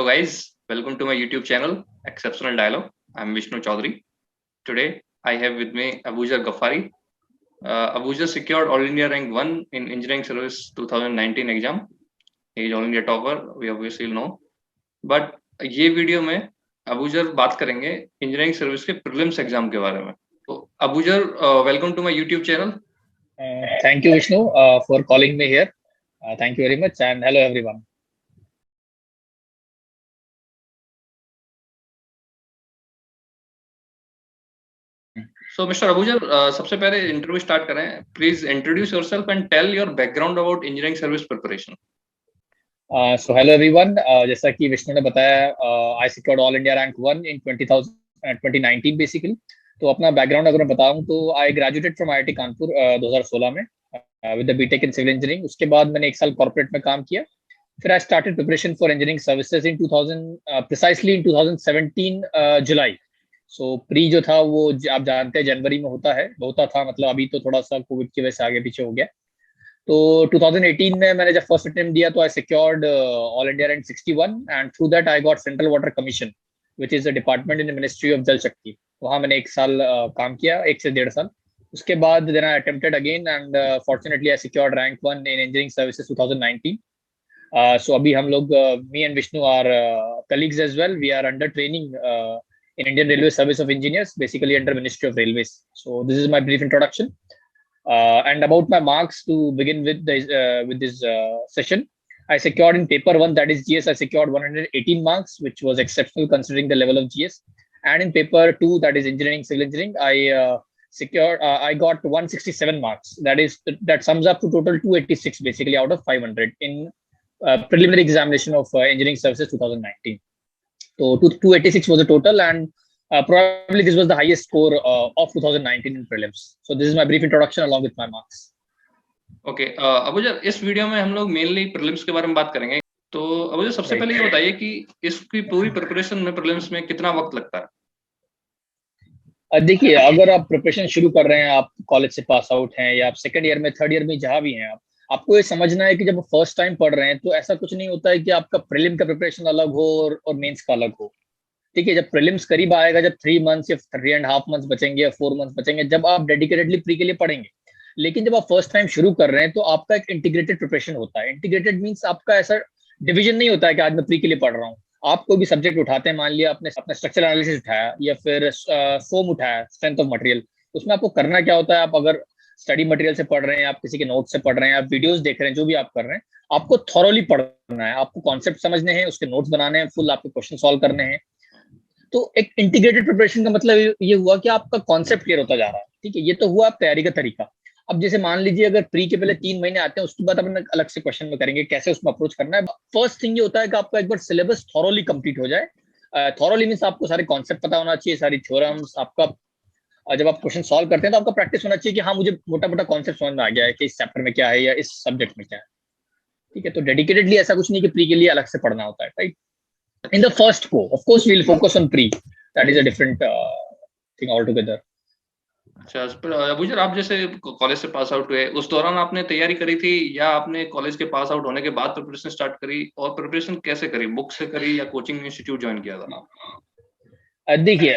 guys, welcome to my YouTube channel, Exceptional Dialogue. I'm Vishnu Chaudhary. Today, I have with me Abujar Ghaffari. Abujar secured All India Rank 1 in Engineering Service 2019 exam. He is All India topper, we obviously know. But ये video में अबूजर बात करेंगे engineering service के prelims exam के बारे में. तो Abuzar, welcome to my YouTube channel. Thank you, Vishnu, for calling me here. Thank you very much, and hello everyone. So, Mr. Abujar, सबसे पहले इंटरव्यू स्टार्ट करें. Please introduce yourself and tell your background about engineering service preparation. So hello everyone. जैसा कि विष्णु ने बताया, I secured All India Rank 1 in 2019 basically. तो अपना background अगर मैं बताऊं तो I graduated from IIT Kanpur 2016 में with the BTech in civil engineering. उसके बाद मैंने एक साल कॉर्पोरेट में काम किया. फिर I started preparation for engineering services in 2017 July. So pre जो था वो आप जानते हैं जनवरी में होता था, मतलब अभी तो थोड़ा सा कोविड की वजह से आगे पीछे हो गया. तो 2018 में मैंने जब फर्स्ट अटेम्प्ट दिया तो I secured all India rank 61 and through that I got central water commission which is a department in the ministry of Jal Shakti. वहाँ मैंने एक साल काम किया, 1 से 1.5 साल. उसके बाद then I attempted again and fortunately I secured rank 1 in engineering services 2019. So अभी हम लोग me and Vishnu are colleagues as well. We are under training in Indian Railway Service of Engineers, basically under Ministry of Railways. So this is my brief introduction. And about my marks to begin with this session, I secured in paper 1, that is GS, I secured 118 marks, which was exceptional considering the level of GS. And in paper 2, that is engineering, civil engineering, I got 167 marks. That sums up to total 286 basically out of 500 in preliminary examination of engineering services 2019. So 286 was the total, and probably this was the highest score of 2019 in prelims. So this is my brief introduction along with my marks. Okay, Abuzar, इस video में हम लोग mainly prelims के बारे में बात करेंगे. तो अबूजर, सबसे पहले ये बताइए कि इसकी पूरी प्रिपरेशन में प्रीलिम्स में कितना वक्त लगता है? देखिए, अगर आप प्रिपरेशन शुरू कर रहे हैं, आप कॉलेज से पास आउट हैं या आप सेकंड ईयर में, थर्ड ईयर में, जहाँ भी हैं, आपको ये समझना है कि जब फर्स्ट टाइम पढ़ रहे हैं तो ऐसा कुछ नहीं होता है कि आपका प्रीलिम का प्रिपरेशन अलग हो और मेंस का अलग हो. ठीक है, जब प्रीलिम्स करीब आएगा, जब 3 मंथ्स या 3.5 मंथ्स बचेंगे या 4 मंथ्स बचेंगे, जब आप डेडिकेटेडली प्री के लिए पढ़ेंगे. लेकिन जब आप फर्स्ट टाइम शुरू कर रहे हैं तो आपका एक इंटीग्रेटेड प्रिपरेशन होता है. इंटीग्रेटेड मीन्स आपका ऐसा डिवीजन नहीं होता है कि आज मैं प्री के लिए पढ़ रहा हूँ. आप कोई भी सब्जेक्ट उठाते हैं, मान लिया आपने अपना स्ट्रक्चरल एनालिसिस उठाया या फिर सोम उठाया, स्ट्रेंथ ऑफ मटेरियल. उसमें आपको करना क्या होता है, आप अगर स्टडी मटेरियल से पढ़ रहे हैं, आप किसी के नोट से पढ़ रहे हैं, आप वीडियोस देख रहे हैं, जो भी आप कर रहे हैं, आपको थॉरोली पढ़ना है. आपको कॉन्सेप्ट समझने हैं, उसके नोट्स बनाने हैं, फुल आपको क्वेश्चन सॉल्व करने हैं. तो एक इंटीग्रेटेड प्रिपरेशन का मतलब ये हुआ कि आपका कॉन्सेप्ट क्लियर होता जा रहा है. ठीक है, ये तो हुआ तैयारी का तरीका. अब जैसे मान लीजिए अगर प्री के पहले 3 महीने आते हैं, उसके बाद अपन अलग से क्वेश्चन में करेंगे कैसे उसमें अप्रोच करना है. फर्स्ट थिंग ये होता है कि आपका एक बार सिलेबस थॉरोली कंप्लीट हो जाए. थॉरोली मीन्स आपको सारे कॉन्सेप्ट पता होना चाहिए, सारी थ्योरम्स. आपका जब आप क्वेश्चन सॉल्व करते हैं तो आपका प्रैक्टिस होना चाहिए कि हाँ, मुझे मोटा मोटा कॉन्सेप्ट समझ में आ गया है कि इस चैप्टर में क्या है या इस सब्जेक्ट में क्या है. ठीक है, तो डेडिकेटेडली ऐसा कुछ नहीं कि प्री के लिए अलग से पढ़ना होता है. Right, in the first go, of course we'll focus on pre. That is a different thing altogether. अच्छा, अबूजर, आप जैसे कॉलेज से पास आउट हुए, उस दौरान आपने तैयारी करी थी या आपने कॉलेज के पास आउट होने के बाद प्रिपरेशन स्टार्ट करी, और प्रिपरेशन कैसे करी, बुक से करी या कोचिंग इंस्टीट्यूट ज्वाइन किया था? देखिए,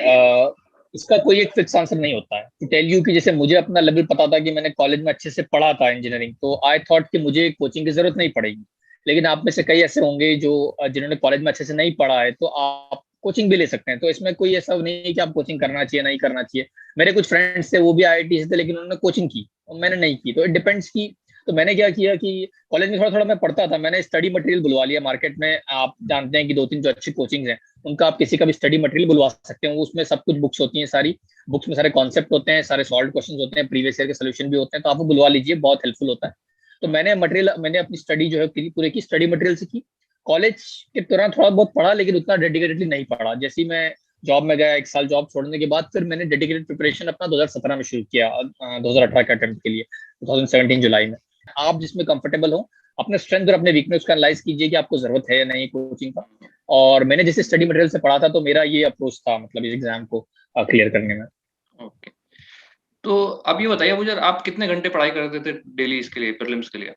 इसका कोई एक फिक्स आंसर नहीं होता है. टू टेल यू कि जैसे मुझे अपना लेवल पता था कि मैंने कॉलेज में अच्छे से पढ़ा था इंजीनियरिंग, तो आई थॉट कि मुझे कोचिंग की जरूरत नहीं पड़ेगी. लेकिन आप में से कई ऐसे होंगे जो जिन्होंने कॉलेज में अच्छे से नहीं पढ़ा है, तो आप कोचिंग भी ले सकते हैं. तो इसमें कोई ऐसा नहीं है कि आप कोचिंग करना चाहिए नहीं करना चाहिए. मेरे कुछ फ्रेंड्स थे, वो भी आईआईटी से थे, लेकिन उन्होंने कोचिंग की और मैंने नहीं की. तो इट डिपेंड्स की. तो मैंने क्या किया कि कॉलेज में थोड़ा थोड़ा मैं पढ़ता था, मैंने स्टडी मटेरियल बुलवा लिया मार्केट में. आप जानते हैं कि 2-3 जो अच्छी कोचिंग्स हैं, उनका आप किसी का भी स्टडी मटेरियल बुलवा सकते हैं. उसमें सब कुछ बुक्स होती हैं, सारी बुक्स में सारे कॉन्सेप्ट होते हैं, सारे सॉल्व क्वेश्चन होते हैं, प्रीवियस ईयर के सोल्यूशन भी होते हैं. तो आप वो बुलवा लीजिए, बहुत हेल्पफुल होता है. तो मैंने अपनी स्टडी जो है पूरे की स्टडी मटेरियल से की. कॉलेज के दौरान थोड़ा बहुत पढ़ा, लेकिन उतना डेडिकेटेडली नहीं पढ़ा. जैसे ही मैं जॉब में गया, 1 साल जॉब छोड़ने के बाद, फिर मैंने डेडिकेटेड प्रिपरेशन अपना 2017 में शुरू किया, 2018 के अटेम्प्ट के लिए, 2017 जुलाई में. आप जिसमें कंफर्टेबल हो, अपने स्ट्रेंथ और अपने वीकनेस का एनालाइज कीजिए कि आपको जरूरत है या नहीं कोचिंग का. और मैंने जैसे स्टडी मटेरियल से पढ़ा था, तो मेरा ये अप्रोच था, मतलब इस एग्जाम को क्लियर करने में. ओके, तो अब ये बताइए अबूजर, आप कितने घंटे पढ़ाई करते थे डेली इसके लिए, प्रीलिम्स के लिए?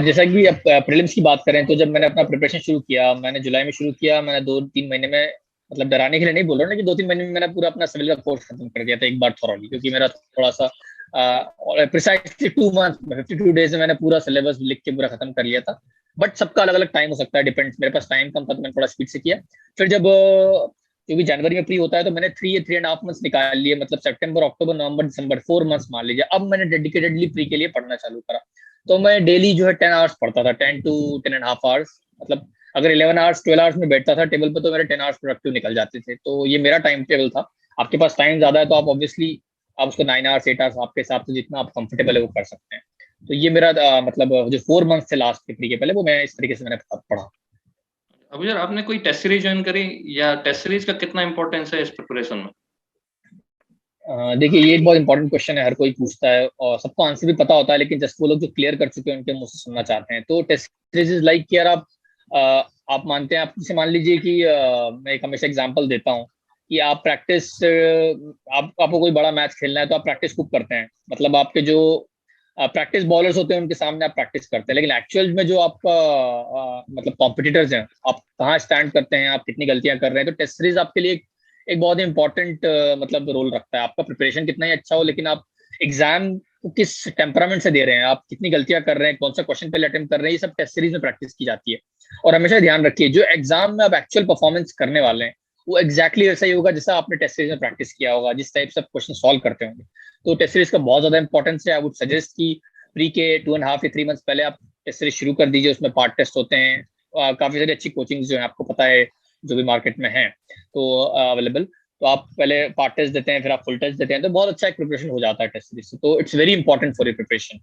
जैसा कि अब प्रीलिम्स की बात करें तो जब मैंने अपना प्रिपरेशन शुरू किया, मैंने जुलाई में शुरू किया। मैंने 2-3 महीने में, मतलब डराने के लिए नहीं बोल रहा हूँ, लेकिन 2-3 महीने में मैंने पूरा अपना सिविल का कोर्स खत्म कर दिया था एक बार थॉरली, क्योंकि मेरा थोड़ा सा प्रिसाइजली 2 मंथ 52 डेज में मैंने पूरा सिलेबस लिख के पूरा खत्म कर लिया था। बट सबका अलग अलग टाइम हो सकता है, डिपेंड्स। मेरे पास टाइम कम था तो मैंने थोड़ा स्पीड से किया। फिर जब क्योंकि जनवरी में प्री होता है तो मैंने 3-3.5 मंथ्स निकाल लिए, मतलब सितंबर, अक्टूबर, नवंबर, दिसंबर, 4 मंथ्स मान लीजिए। अब मैंने डेडिकेटेडली प्री के लिए पढ़ना चालू करा। तो मैं डेली जो है 10 आवर्स पढ़ता था, 10 to 10.5 आवर्स। मतलब अगर 11 आवर्स 12 आवर्स में बैठता था टेबल पे तो मेरे 10 आवर्स प्रोडक्टिव निकल जाते थे। तो ये मेरा टाइम टेबल था। आपके पास टाइम ज्यादा है तो आप ऑब्वियसली आप उसको 9 आवर्स 8 आवर्स आपके हिसाब से जितना आप कंफर्टेबल है वो कर सकते हैं। तो ये मेरा मतलब जो 4 मंथ थे लास्ट के प्री के पहले, वो मैं इस तरीके से मैंने पढ़ा। अब यार आपने कोई टेस्ट सीरीज ज्वाइन करी, या टेस्ट सीरीज का कितना इंपॉर्टेंस है इस प्रिपरेशन में? देखिए, ये एक बहुत इंपॉर्टेंट क्वेश्चन है, हर कोई पूछता है और सबको आंसर भी पता होता है, लेकिन जस्ट वो लोग जो क्लियर कर चुके हैं उनके मुंह से सुनना चाहते हैं। तो टेस्ट सीरीज इज लाइक कि यार आप मानते हैं, आप जैसे मान लीजिए कि मैं एक हमेशा एग्जांपल देता हूँ कि आप प्रैक्टिस, आपको कोई बड़ा मैच खेलना है तो आप प्रैक्टिस खूब करते हैं। मतलब आपके जो प्रैक्टिस बॉलर्स होते हैं उनके सामने आप प्रैक्टिस करते हैं, लेकिन एक्चुअल में जो आपका मतलब कॉम्पिटिटर्स हैं, आप कहाँ स्टैंड करते हैं, आप कितनी गलतियां कर रहे हैं। तो टेस्ट सीरीज आपके लिए एक बहुत ही इंपॉर्टेंट मतलब रोल रखता है। आपका प्रिपरेशन कितना ही अच्छा हो, लेकिन आप एग्जाम को किस टेम्परामेंट से दे रहे हैं, आप कितनी गलतियां कर रहे हैं, कौन सा क्वेश्चन पहले अटेम्प्ट कर रहे हैं, ये सब टेस्ट सीरीज में प्रैक्टिस की जाती है। और हमेशा ध्यान रखिए, जो एग्जाम में आप एक्चुअल परफॉर्मेंस करने वाले हैं वो एग्जैक्टली वैसा ही होगा जैसा आपने टेस्ट सीरीज में प्रैक्टिस किया होगा, जिस टाइप से आप क्वेश्चन सॉल्व करते होंगे। तो टेस्ट सीरीज का बहुत ज्यादा इंपॉर्टेंस है। आई वुड सजेस्ट कि प्री के 2.5 या 3 मंथ्स पहले आप टेस्ट सीरीज शुरू कर दीजिए। उसमें पार्ट टेस्ट होते हैं, काफी सारी अच्छी कोचिंग जो है आपको पता है जो भी मार्केट में है तो अवेलेबल। तो आप पहले पार्ट टेस्ट देते हैं, फिर आप फुल टेस्ट देते हैं, तो बहुत अच्छा एक प्रिपरेशन हो जाता है टेस्ट सीरीज से। तो it's very important for your preparation.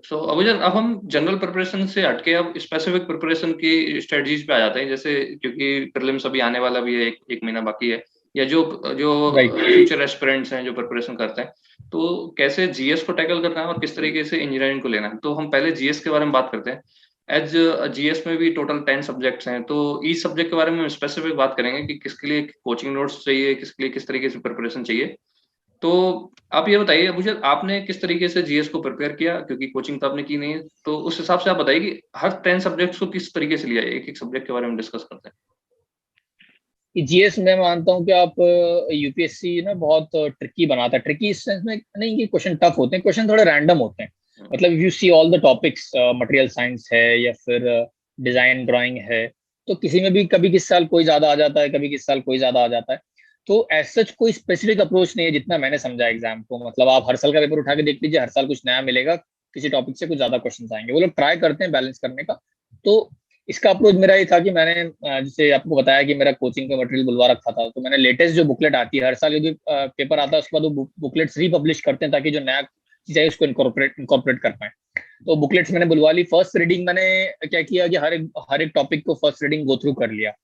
So अभी अब हम जनरल प्रिपरेशन से हटके अब स्पेसिफिक प्रिपरेशन की स्ट्रेटजीज पे आ जाते हैं, जैसे क्योंकि प्रीलिम्स अभी आने वाला भी है, एक महीना बाकी है, या जो जो राइट। फ्यूचर एस्पिरेंट्स हैं जो प्रिपरेशन करते हैं, तो कैसे जीएस को टैकल करना है और किस तरीके से इंजीनियरिंग को लेना है। तो हम पहले जीएस के बारे में बात करते हैं। एज जीएस में भी टोटल 10 सब्जेक्ट्स हैं, तो ईच सब्जेक्ट के बारे में हम स्पेसिफिक बात करेंगे कि किसके लिए कोचिंग नोट्स चाहिए, किसके लिए किस तरीके से प्रिपरेशन चाहिए। तो आप ये बताइए मुझे, आपने किस तरीके से जीएस को प्रिपेयर किया, क्योंकि कोचिंग तो आपने की नहीं है, तो उस हिसाब से आप बताइए कि हर 10 सब्जेक्ट्स को किस तरीके से लिया है। एक एक सब्जेक्ट के बारे में डिस्कस करते हैं। जीएस मैं मानता हूँ कि आप यूपीएससी ना बहुत ट्रिकी बनाता है। ट्रिकी इस सेंस में नहीं कि क्वेश्चन टफ होते हैं, क्वेश्चन थोड़े रैंडम होते हैं। मतलब you see all the topics, material science है या फिर डिजाइन ड्राइंग है, तो किसी में भी कभी किस साल कोई ज्यादा आ जाता है, कभी किस साल कोई ज्यादा आ जाता है। तो एज सच कोई स्पेसिफिक अप्रोच नहीं है जितना मैंने समझा एग्जाम को। मतलब आप हर साल का पेपर उठा के देख लीजिए, हर साल कुछ नया मिलेगा, किसी टॉपिक से कुछ ज्यादा क्वेश्चन आएंगे। वो लोग ट्राई करते हैं बैलेंस करने का। तो इसका अप्रोच मेरा ये था कि मैंने जैसे आपको बताया कि मेरा कोचिंग का मटेरियल बुलवा रखा था, तो मैंने लेटेस्ट जो बुकलेट आती है हर साल, यदि पेपर आता है उसके बाद वो बुकलेट्स रीपब्लिश करते हैं ताकि जो नया चीज है उसको इनकॉर्पोरेट कर पाए। तो बुकलेट्स मैंने बुलवा ली। फर्स्ट रीडिंग मैंने क्या किया कि हर एक टॉपिक को फर्स्ट रीडिंग गो थ्रू कर लिया।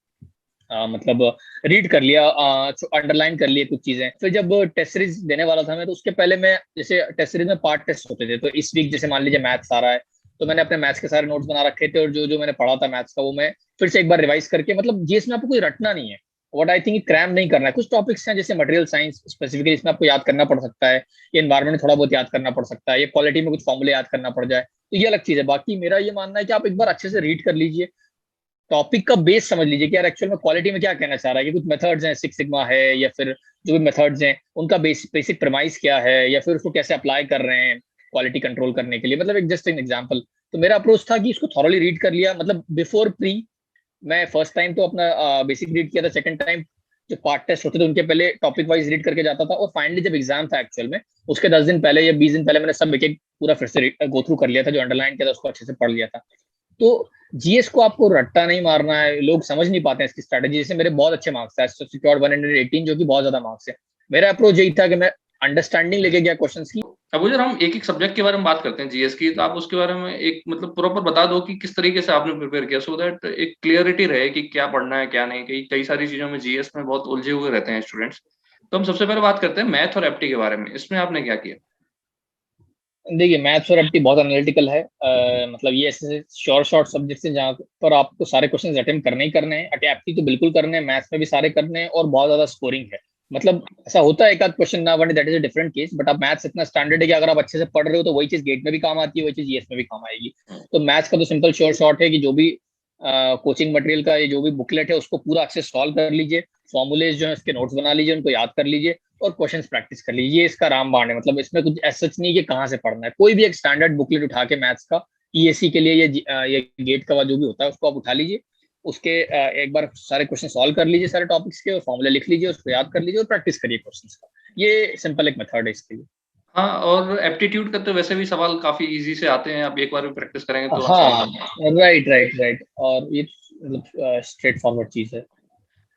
मतलब रीड कर लिया, अंडरलाइन कर लिए कुछ चीजें। फिर जब टेस्ट सीरीज देने वाला था मैं, तो उसके पहले मैं, जैसे टेस्ट सीरीज में पार्ट टेस्ट होते थे, तो इस वीक जैसे मान लीजिए मैथ्स आ रहा है, तो मैंने अपने मैथ्स के सारे नोट्स बना रखे थे, और जो जो मैंने पढ़ा था मैथ्स का वो मैं फिर से एक बार रिवाइज करके, मतलब जीएस में आपको कोई रटना नहीं है। व्हाट आई थिंक क्रैम नहीं करना है। कुछ टॉपिक्स हैं जैसे मटेरियल साइंस स्पेसिफिकली, इसमें आपको याद करना पड़ सकता है, ये एनवायरमेंट थोड़ा बहुत याद करना पड़ सकता है, ये क्वालिटी में कुछ फॉर्मूले याद करना पड़ जाए, तो ये अलग चीज है। बाकी मेरा ये मानना है कि आप एक बार अच्छे से रीड कर लीजिए, टॉपिक का बेस समझ लीजिए कि यार एक्चुअल में क्वालिटी में क्या कहना चाह रहा है, कि कुछ मेथड्स हैं, सिक्स सिग्मा है या फिर जो भी मेथड्स हैं उनका बेसिक प्रमाइस क्या है, या फिर उसको कैसे अप्लाई कर रहे हैं क्वालिटी कंट्रोल करने के लिए। मतलब एक जस्ट एन एग्जांपल। तो मेरा अप्रोच था कि इसको थॉरली रीड कर लिया। मतलब बिफोर प्री मैं फर्स्ट टाइम तो अपना बेसिक रीड किया था, सेकंड टाइम जो पार्ट टेस्ट होते थे उनके पहले टॉपिक वाइज रीड करके जाता था, और फाइनली जब एग्जाम था एक्चुअल में उसके 10 दिन पहले या 20 दिन पहले मैंने सब एक एक पूरा फिर से गो थ्रू कर लिया था, जो अंडरलाइन किया था उसको अच्छे से पढ़ लिया था। तो जीएस को आपको रट्टा नहीं मारना है। लोग समझ नहीं पाते हैं इसकी स्ट्रैटेजी। जैसे मेरे बहुत अच्छे मार्क्स है, सिक्योर्ड 118 जो कि बहुत ज्यादा मार्क्स है। मेरा अप्रोच यही था कि मैं अंडरस्टैंडिंग लेके गया क्वेश्चंस की। अब अगर हम एक एक सब्जेक्ट के बारे में बात करते हैं जीएस की, तो आप उसके बारे में एक मतलब प्रॉपर बता दो कि किस तरीके से आपने प्रिपेयर किया, सो दैट एक क्लियरिटी रहे कि क्या पढ़ना है क्या नहीं। कई कई सारी चीजों में जीएस में बहुत उलझे हुए रहते हैं स्टूडेंट्स। तो हम सबसे पहले बात करते हैं मैथ और एप्टी के बारे में, इसमें आपने क्या किया? देखिए, मैथ्स और एप्टी बहुत एनालिटिकल है। मतलब ये ऐसे शॉर्ट शॉर्ट सब्जेक्ट्स हैं जहाँ पर आपको सारे क्वेश्चन अटेम्प्ट करने ही करने हैं। एप्टी तो बिल्कुल करने हैं, मैथ्स में भी सारे करने हैं, और बहुत ज्यादा स्कोरिंग है। मतलब ऐसा होता है एक आध क्वेश्चन ना बने, that is a different case, but आप मैथ्स इतना स्टैंडर्ड है कि अगर आप अच्छे से पढ़ रहे हो तो वही चीज गेट में भी काम आती है, वही चीज ईएस में भी काम आएगी। तो मैथ्स का तो सिंपल श्योर शॉर्ट है कि जो भी कोचिंग मटेरियल का ये जो भी बुकलेट है उसको पूरा अच्छे से सॉल्व कर लीजिए, फॉर्मुलेज जो है उसके नोट्स बना लीजिए, उनको याद कर लीजिए और क्वेश्चंस प्रैक्टिस कर लीजिए। ये इसका रामबाण है, मतलब इसमें कुछ ऐसा सच नहीं कि कहाँ से पढ़ना है। कोई भी एक स्टैंडर्ड बुकलेट उठा के मैथ्स का ईएससी के लिए ये गेट का जो भी होता है उसको आप उठा लीजिए, उसके एक बार सारे क्वेश्चन सॉल्व कर लीजिए सारे टॉपिक्स के, और फॉर्मूला लिख लीजिए, उसको याद कर लीजिए और प्रैक्टिस करिए क्वेश्चंस का। ये सिंपल एक मेथड है इसके लिए। हाँ, और एप्टीट्यूड का तो वैसे भी सवाल काफी इजी से आते हैं, आप एक बार भी प्रैक्टिस करेंगे तो आसान हाँ, होगा। राइट राइट राइट, और ये मतलब स्ट्रेट फॉरवर्ड चीज है।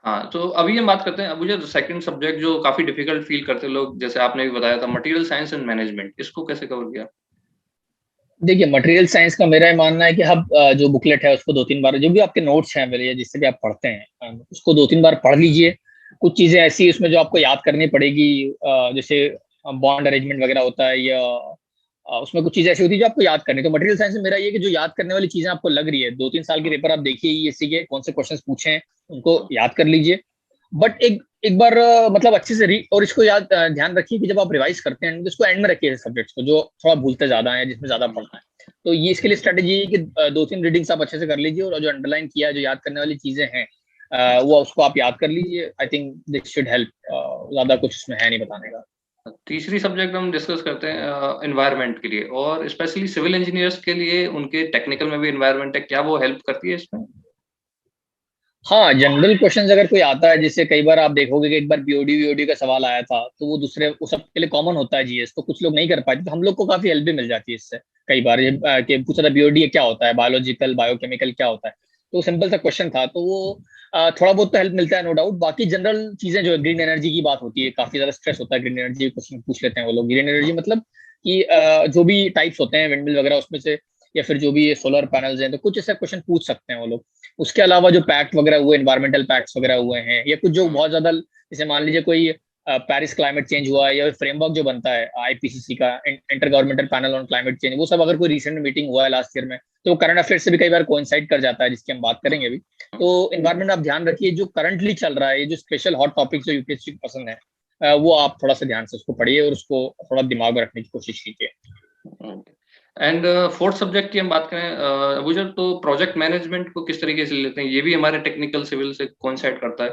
हाँ, तो अभी हम बात करते हैं। अब मुझे सेकंड सब्जेक्ट जो काफी डिफिकल्ट फील करते हैं लोग, जैसे आपने भी बताया था, मटेरियल साइंस एंड मैनेजमेंट, इसको कैसे कवर किया? देखिए, मटेरियल साइंस का मेरा ये मानना है कि आप जो बुकलेट है उसको 2-3 बार, जो भी आपके नोट्स हैं मेरे या जिससे भी आप पढ़ते हैं, उसको 2-3 बार पढ़ लीजिए। कुछ चीजें ऐसी उसमें जो आपको याद करनी पड़ेगी, जैसे बॉन्ड अरेंजमेंट वगैरह होता है, या उसमें कुछ चीजें ऐसी होती है जो आपको याद करनी है। तो मटेरियल साइंस में मेरा ये कि जो याद करने वाली चीजें आपको लग रही है, 2-3 साल के पेपर आप देखिए ईएससी के कौन से क्वेश्चन पूछे हैं, उनको याद कर लीजिए। बट एक एक बार मतलब अच्छे से और इसको याद ध्यान रखिए कि जब आप रिवाइज करते हैं तो इसको एंड में रखिए सब्जेक्ट्स को जो थोड़ा भूलते ज्यादा है, जिसमें ज्यादा पढ़ना है। तो ये इसके लिए स्ट्रेटेजी है कि 2-3 रीडिंग्स आप अच्छे से कर लीजिए, और जो अंडरलाइन किया है, जो याद करने वाली चीजें हैं, वो उसको आप याद कर लीजिए। I think this should help. ज्यादा कुछ इसमें है नहीं बताने का। तीसरी सब्जेक्ट हम डिस्कस करते हैं एनवायरनमेंट के लिए, और स्पेशली सिविल इंजीनियर्स के लिए उनके टेक्निकल में भी एनवायरनमेंट है, क्या वो हेल्प करती है इसमें? हाँ, जनरल क्वेश्चंस अगर कोई आता है, जैसे कई बार आप देखोगे कि एक बार बीओडी वीओडी का सवाल आया था, तो वो दूसरे वो सबके लिए कॉमन होता है जीएस, तो कुछ लोग नहीं कर पाते, तो हम लोग को काफी हेल्प भी मिल जाती है इससे। कई बार ये कि पूछा था बीओडी क्या होता है, बायोलॉजिकल बायोकेमिकल क्या होता है, तो सिंपल सा क्वेश्चन था, तो वो थोड़ा बहुत तो हेल्प मिलता है, नो डाउट। बाकी जनरल चीजें जो ग्रीन एनर्जी की बात होती है, काफी ज्यादा स्ट्रेस होता है ग्रीन एनर्जी क्वेश्चन पूछ लेते हैं वो लोग। ग्रीन एनर्जी मतलब कि जो भी टाइप्स होते हैं विंडमिल वगैरह उसमें से, या फिर जो भी सोलर पैनल्स हैं, तो कुछ ऐसा क्वेश्चन पूछ सकते हैं वो लोग। उसके अलावा जो पैक्ट वगैरह हुए, एनवायरमेंटल पैक्ट्स वगैरह हुए हैं, या कुछ जो बहुत ज्यादा, जैसे मान लीजिए कोई पेरिस क्लाइमेट चेंज हुआ है, या फ्रेमवर्क जो बनता है आईपीसीसी का, inter governmental panel on climate change, वो सब अगर कोई रिसेंट मीटिंग हुआ है लास्ट ईयर में, तो करंट अफेयर से भी कई बार कोइंसाइड कर जाता है, जिसकी हम बात करेंगे अभी। तो एनवायरमेंट आप ध्यान रखिए, जो करंटली चल रहा है, ये जो स्पेशल हॉट टॉपिक जो यूपीएससी को पसंद है, वो आप थोड़ा सा ध्यान से उसको पढ़िए और उसको थोड़ा दिमाग में रखने की कोशिश कीजिए। एंड फोर्थ सब्जेक्ट की हम बात करें अबूजर, तो प्रोजेक्ट मैनेजमेंट को किस तरीके से लेते हैं? ये भी हमारे टेक्निकल सिविल से कोइंसाइड करता है।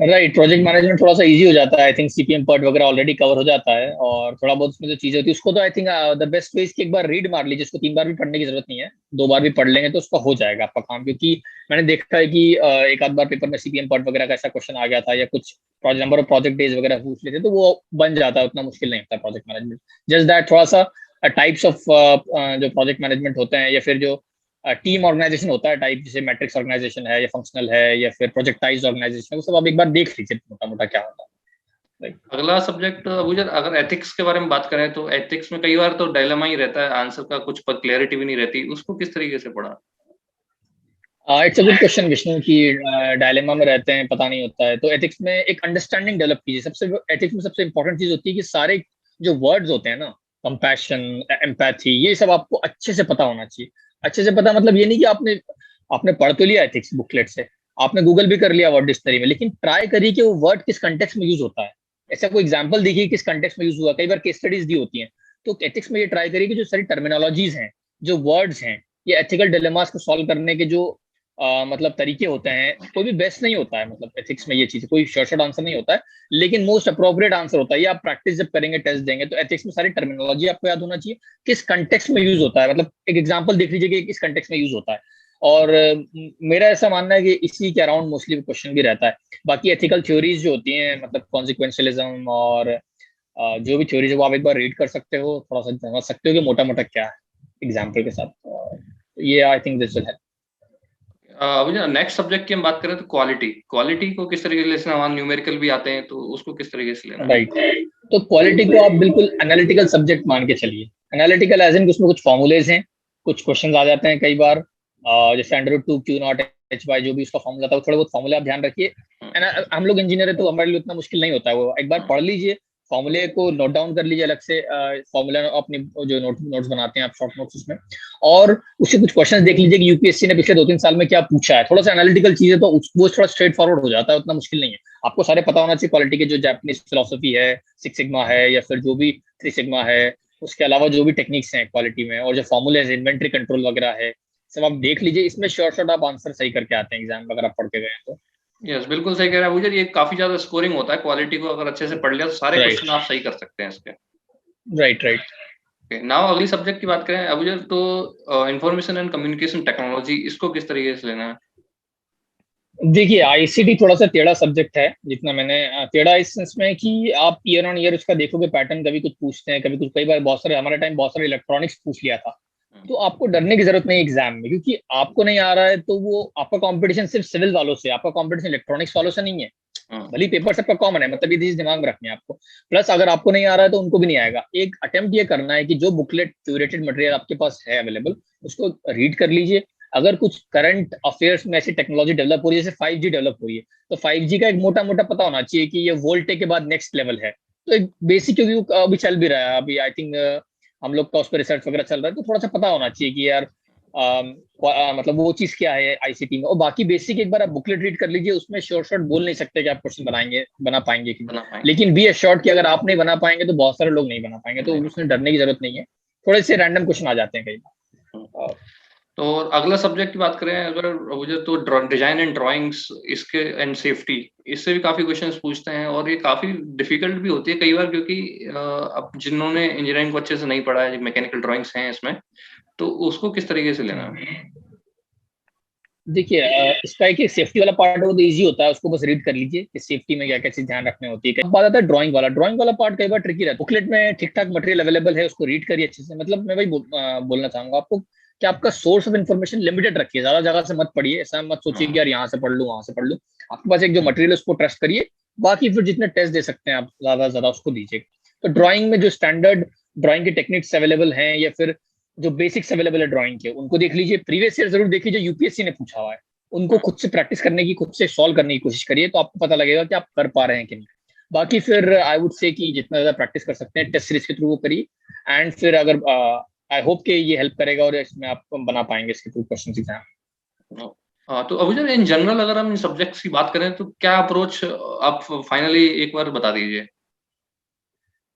राइट, प्रोजेक्ट मैनेजमेंट थोड़ा सा इजी हो जाता है। आई थिंक सीपीएम पार्ट वगैरह ऑलरेडी कवर हो जाता है, और थोड़ा बहुत उसमें जो चीजें होती है उसको तो I think the best way इसकी एक बार रीड मार लीजिए, इसको 3 बार भी पढ़ने की जरूरत नहीं है, 2 बार भी पढ़ लेंगे तो उसका हो जाएगा आपका काम। क्योंकि मैंने देखा है कि एक आध बार पेपर में सीपीएम पार्ट वगैरह का ऐसा क्वेश्चन आ गया था, या कुछ नंबर ऑफ प्रोजेक्ट डेज वगैरह पूछ लेते, तो वो बन जाता है, उतना मुश्किल नहीं होता प्रोजेक्ट मैनेजमेंट। जस्ट दैट थोड़ा सा टाइप्स ऑफ जो प्रोजेक्ट मैनेजमेंट होते हैं, या फिर जो टीम ऑर्गेनाइजेशन होता है टाइप, जैसे मैट्रिक्स ऑर्गेनाइजेशन है, या फंक्शनल है, या फिर प्रोजेक्टाइज ऑर्गेनाइजेशन है, वो सब आप एक बार देख लीजिए मोटा मोटा क्या होता है। राइट। अगला सब्जेक्ट अबूजर, अगर एथिक्स के बारे में बात करें, तो एथिक्स में कई बार तो डायलेमा ही रहता है, आंसर का कुछ क्लैरिटी भी नहीं रहती, उसको किस तरीके से पढ़ा? It's a good question Vishnu, की डायलेमा में रहते हैं, पता नहीं होता है, तो एथिक्स में एक अंडरस्टैंडिंग डेवलप कीजिए। सबसे एथिक्स में सबसे इंपॉर्टेंट चीज होती है कि सारे जो वर्ड्स होते हैं ना, कंपैशन, एम्पैथी, ये सब आपको अच्छे से पता होना चाहिए। अच्छे से पता मतलब ये नहीं कि आपने आपने पढ़ तो लिया एथिक्स बुकलेट से, आपने गूगल भी कर लिया वर्ड डिक्शनरी में, लेकिन ट्राई करिए कि वो वर्ड किस कंटेक्स्ट में यूज होता है। ऐसा कोई एग्जाम्पल देखिए किस कंटेक्स्ट में यूज हुआ। कई बार केस स्टडीज दी होती हैं, तो एथिक्स में ये ट्राई करिए कि जो सारी टर्मिनोलॉजीज हैं, जो वर्ड्स हैं, ये एथिकल डिलेमास को सॉल्व करने के जो मतलब तरीके होते हैं, कोई भी बेस्ट नहीं होता है, मतलब एथिक्स में ये चीज कोई शॉर्ट शॉर्ट आंसर नहीं होता है, लेकिन मोस्ट अप्रोप्रिएट आंसर होता है। ये आप प्रैक्टिस जब करेंगे, टेस्ट देंगे, तो एथिक्स में सारी टर्मिनोलॉजी आपको याद होना चाहिए, किस कंटेक्स्ट में यूज होता है, मतलब एक एग्जांपल देख लीजिए कि किस कंटेक्स्ट में यूज होता है। और मेरा ऐसा मानना है कि इसी के अराउंड मोस्टली क्वेश्चन भी रहता है। बाकी एथिकल थ्योरीज जो होती हैं, मतलब कॉन्सिक्वेंशियलिज्म और जो भी थ्योरीज है, वो आप एक बार रीड कर सकते हो, थोड़ा सा समझ सकते हो कि मोटा मोटा क्या है एग्जाम्पल के साथ। ये I think this will. Abuzar, next subject की हम बात करें तो क्वालिटी, क्वालिटी को किस तरीके से लेना? वहाँ न्यूमेरिकल भी आते हैं, तो उसको किस तरीके से लेना? राइट, तो क्वालिटी को आप बिल्कुल एनालिटिकल सब्जेक्ट मान के चलिए। एनालिटिकल एज इन उसमें कुछ फॉर्मूलेज हैं, कुछ क्वेश्चन आ जाते हैं कई बार, जैसे √2 Q0 H/, जो भी उसका फॉर्मूला था, वो थोड़े बहुत फॉर्मूले आप ध्यान रखिए। हम लोग इंजीनियर है तो हमारे लिए उतना मुश्किल नहीं होता है, वो एक बार पढ़ लीजिए, फॉर्मूले को नोट डाउन कर लीजिए अलग से, फॉर्मूला अपनी जो नोट्स बनाते हैं आप शॉर्ट नोट्स उसमें, और उससे कुछ क्वेश्चन देख लीजिए कि यूपीएससी ने पिछले 2-3 साल में क्या पूछा है। थोड़ा सा एनालिटिकल चीज है तो वो थोड़ा स्ट्रेट फॉरवर्ड हो जाता है, उतना मुश्किल नहीं है। आपको सारे पता होना चाहिए क्वालिटी के, जो जापानीज फिलोसफी है, सिक्स सिग्मा है या फिर जो भी थ्री सिग्मा है, उसके अलावा जो भी टेक्निक्स हैं क्वालिटी में, और जो फॉर्मूले इन्वेंट्री कंट्रोल वगैरह है, सब आप देख लीजिए। इसमें शॉर्ट शॉर्ट आप आंसर सही करके आते हैं एग्जाम अगर आप पढ़ के गए तो। यस, बिल्कुल सही कह रहे हैं मुझे, ये काफी ज्यादा स्कोरिंग होता है, क्वालिटी को अगर अच्छे से पढ़ लिया तो सारे राइट क्वेश्चन आप सही कर सकते हैं इसके। Right right. नाउ अगली सब्जेक्ट की बात करें अबूजर, तो इंफॉर्मेशन एंड कम्युनिकेशन टेक्नोलॉजी, इसको किस तरीके से लेना है? देखिए आईसीटी थोड़ा सा टेढ़ा सब्जेक्ट है, जितना मैंने टेढ़ा इस सेंस में कि आप ईयर ऑन ईयर उसका देखोगे पैटर्न, कभी कुछ पूछते हैं कभी कुछ, कई बार बहुत सारे, हमारे टाइम बहुत सारे इलेक्ट्रॉनिक्स पूछ लिया था। तो आपको डरने की जरूरत नहीं एग्जाम में, क्योंकि आपको नहीं आ रहा है तो वो आपका कंपटीशन सिर्फ सिविल वालों से, आपका कंपटीशन इलेक्ट्रॉनिक्स वालों से नहीं है। भले पेपर सबका कॉमन है, मतलब ये चीज दिमाग में रखनी है आपको। प्लस अगर आपको नहीं आ रहा है तो उनको भी नहीं आएगा। एक अटेम्प्ट ये करना है कि जो बुकलेट क्यूरेटेड मटेरियल आपके पास है अवेलेबल, उसको रीड कर लीजिए। अगर कुछ करंट अफेयर्स में ऐसी टेक्नोलॉजी डेवलप हो रही है, जैसे 5G डेवलप हो रही है, तो 5G का एक मोटा मोटा पता होना चाहिए कि ये वोल्टे के बाद नेक्स्ट लेवल है। तो एक बेसिक, क्योंकि अभी चल भी रहा है, अभी आई थिंक हम लोग का उस पर रिसर्च वगैरह चल रहा है, तो थोड़ा सा पता होना चाहिए कि यार मतलब वो चीज क्या है आईसीटी में। और बाकी बेसिक एक बार आप बुकलेट रीड कर लीजिए, उसमें शॉर्ट शॉर्ट बोल नहीं सकते कि आप क्वेश्चन बना पाएंगे कि नहीं, लेकिन बी एश्योर्ड कि अगर आप नहीं बना पाएंगे तो बहुत सारे लोग नहीं बना पाएंगे, तो उसमें डरने की जरूरत नहीं है। थोड़े से रैंडम क्वेश्चन आ जाते हैं कई बार। तो अगला सब्जेक्ट की बात करें अगर मुझे, तो डिजाइन एंड ड्राइंग्स, इसके एंड सेफ्टी, इससे भी काफी क्वेश्चंस पूछते हैं, और ये काफी डिफिकल्ट भी होती है कई बार, क्योंकि अब जिन्होंने इंजीनियरिंग को अच्छे से नहीं पढ़ा है, मैकेनिकल ड्राइंग्स हैं इसमें, तो उसको किस तरीके से लेना है? देखिए इसका एक सेफ्टी वाला पार्ट है, वो तो इजी होता है, उसको बस रीड कर लीजिए कि सेफ्टी में क्या क्या चीज ध्यान रखनी होती है। बात आता है ड्राइंग वाला पार्ट कई बार ट्रिकी रहता है। बुकलेट में ठीक ठाक मटेरियल अवेलेबल है, उसको रीड करिए अच्छे से। मतलब मैं वही बोलना चाहूंगा आपको कि आपका सोर्स ऑफ इन्फॉर्मेशन लिमिटेड रखिए, ज्यादा जगह से मत पढ़िए। ऐसा मत सोचिए कि यार यहाँ से पढ़ लूँ वहां से पढ़ लूँ। आपके पास एक जो मटेरियल है उसको ट्रस्ट करिए, बाकी फिर जितने टेस्ट दे सकते हैं आप ज्यादा से ज्यादा उसको दीजिए। तो ड्राइंग में जो स्टैंडर्ड ड्राइंग की टेक्निक्स अवेलेबल हैं, या फिर जो बेसिक्स अवेलेबल है ड्राइंग के, उनको देख लीजिए। प्रीवियस ईयर जरूर देखिए जो यूपीएससी ने पूछा हुआ है, उनको खुद से प्रैक्टिस करने की, खुद से सॉल्व करने की कोशिश करिए, तो आपको पता लगेगा कि आप कर पा रहे हैं कि नहीं। बाकी फिर आई वुड से कि जितना ज्यादा प्रैक्टिस कर सकते हैं टेस्ट सीरीज के थ्रू वो करिए। एंड फिर अगर आई होप कि ये हेल्प करेगा और इसमें आप बना पाएंगे इसके थ्रू क्वेश्चन एग्जाम। तो अभी इन जनरल अगर हम इन सब्जेक्ट्स की बात करें तो क्या अप्रोच आप फाइनली एक बार बता दीजिए।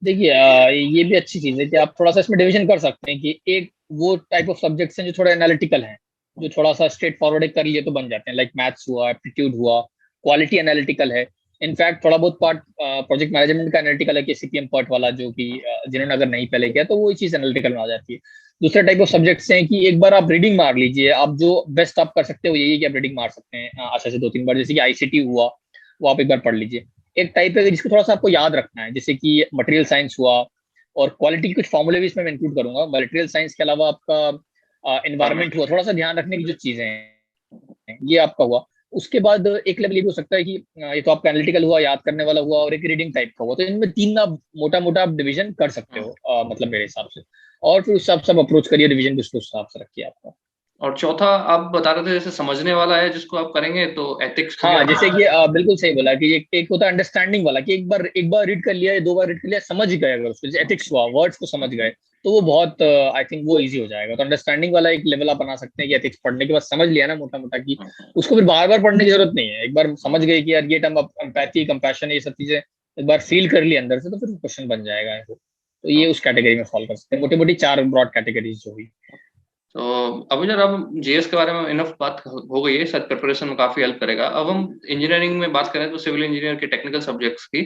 देखिए ये भी अच्छी चीज है कि आप थोड़ा सा इसमें डिवीजन कर सकते हैं कि एक वो टाइप ऑफ सब्जेक्ट्स हैं जो थोड़ा एनालिटिकल हैं, जो थोड़ा सा स्ट्रेट फॉरवर्ड कर लिए तो बन जाते हैं, लाइक मैथ्स हुआ, एप्टीट्यूड हुआ, क्वालिटी एनालिटिकल है। इनफैक्ट थोड़ा बहुत पार्ट प्रोजेक्ट मैनेजमेंट का एनालिटिकल है कि सीपीएम पार्ट वाला, जो कि जिन्होंने अगर नहीं पहले किया तो वो चीज एनालिटिकल में आ जाती है। दूसरा टाइप ऑफ सब्जेक्ट्स हैं कि एक बार आप रीडिंग मार लीजिए, आप जो बेस्ट आप कर सकते हो यही है कि आप रीडिंग मार सकते हैं अच्छा से 2-3 बार, जैसे कि आईसीटी हुआ, वो आप एक बार पढ़ लीजिए। एक टाइप है जिसको थोड़ा सा आपको याद रखना है, जैसे कि मटेरियल साइंस हुआ, और क्वालिटी के कुछ फॉर्मूले भी इसमें मैं इंक्लूड करूंगा। मटेरियल साइंस के अलावा आपका एनवायरमेंट हुआ, थोड़ा सा ध्यान रखने की जो चीजें हैं ये आपका हुआ। उसके बाद एक लेवल ये भी हो सकता है कि ये तो आपका एनालिटिकल हुआ, याद करने वाला हुआ, और एक रीडिंग टाइप का हुआ। तो इनमें तीन आप मोटा मोटा आप डिवीजन कर सकते हो मतलब मेरे हिसाब से। और फिर उस सब अप्रोच करिए, रिवीजन भी उसके हिसाब से रखिए आपका। और चौथा आप बता रहे थे जैसे समझने वाला है जिसको आप करेंगे, तो एथिक्स हो हाँ, गया। जैसे कि बिल्कुल सही बोला कि एक होता है अंडरस्टैंडिंग वाला, कि एक बार रीड कर लिया या 2 बार रीड कर लिया, समझ गए अगर उसको, जैसे एथिक्स हुआ, वर्ड्स को समझ गए, तो वो बहुत आई थिंक वो इजी हो जाएगा। तो अंडरस्टैंडिंग वाला एक लेवल आप बना सकते हैं कि एथिक्स पढ़ने के बाद समझ लिया ना मोटा मोटा, की उसको फिर बार बार पढ़ने की जरूरत नहीं है। एक बार समझ गए कि यार ये टर्म, एम्पैथी, कंपैशन, ये सब चीजें एक बार फील कर ली अंदर से, तो फिर क्वेश्चन बन जाएगा। तो ये उस कैटेगरी में फॉलो कर सकते हैं, मोटी मोटी 4 ब्रॉड कैटेगरीज जो हुई। तो अब जरा अब जीएस के बारे में इनफ बात हो गई है, शायद प्रिपरेशन में काफी हेल्प करेगा। अब हम इंजीनियरिंग में बात करें तो सिविल इंजीनियर के टेक्निकल सब्जेक्ट्स की,